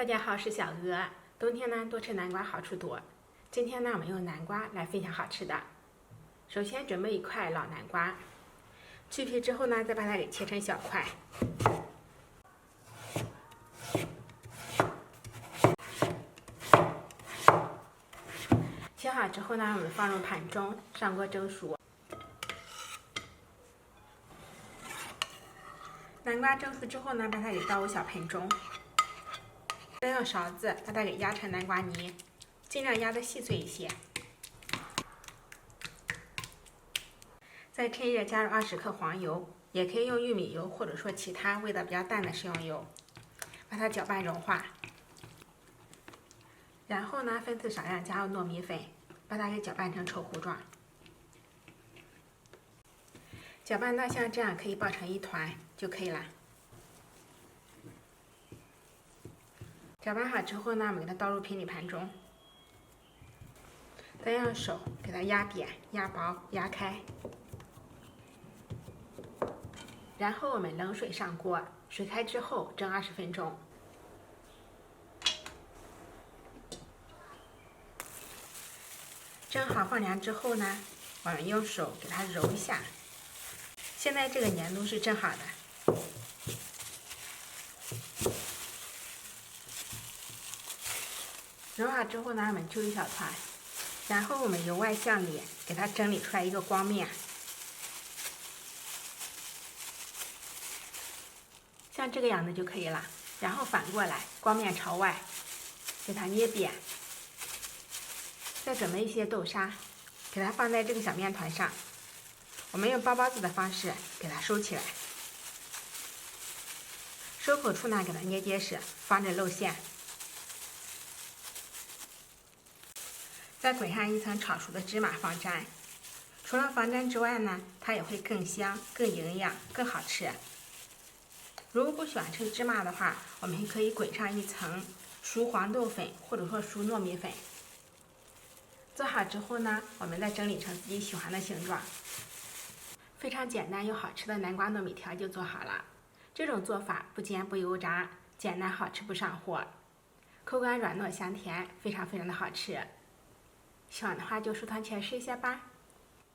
大家好，我是小鹅。冬天呢，多吃南瓜好处多。今天呢，我们用南瓜来分享好吃的。首先准备一块老南瓜，去皮之后呢，再把它给切成小块。切好之后呢，我们放入盘中，上锅蒸熟。南瓜蒸熟之后呢，把它给倒入小盆中。再用勺子把它给压成南瓜泥，尽量压得细碎一些。再趁热加入20克黄油，也可以用玉米油或者说其他味道比较淡的食用油，把它搅拌融化。然后呢，分次少量加入糯米粉，把它给搅拌成稠糊状。搅拌到像这样可以抱成一团就可以了。搅拌好之后呢，我们给它倒入平底盘中，再用手给它压扁、压薄、压开，然后我们冷水上锅，水开之后蒸20分钟。蒸好放凉之后呢，我们用手给它揉一下，现在这个粘度是正好的。揉好之后呢，我们揪一小团，然后我们由外向里给它整理出来一个光面，像这个样子就可以了。然后反过来，光面朝外，给它捏扁。再准备一些豆沙，给它放在这个小面团上，我们用包包子的方式给它收起来。收口处呢，给它捏结实，防止露馅。再滚上一层炒熟的芝麻防粘，除了防粘之外呢，它也会更香、更营养、更好吃。如果不喜欢吃芝麻的话，我们可以滚上一层熟黄豆粉或者说熟糯米粉。做好之后呢，我们再整理成自己喜欢的形状。非常简单又好吃的南瓜糯米条就做好了。这种做法不煎不油炸，简单好吃不上火，口感软糯香甜，非常的好吃。喜欢的话就收藏起来试一下吧。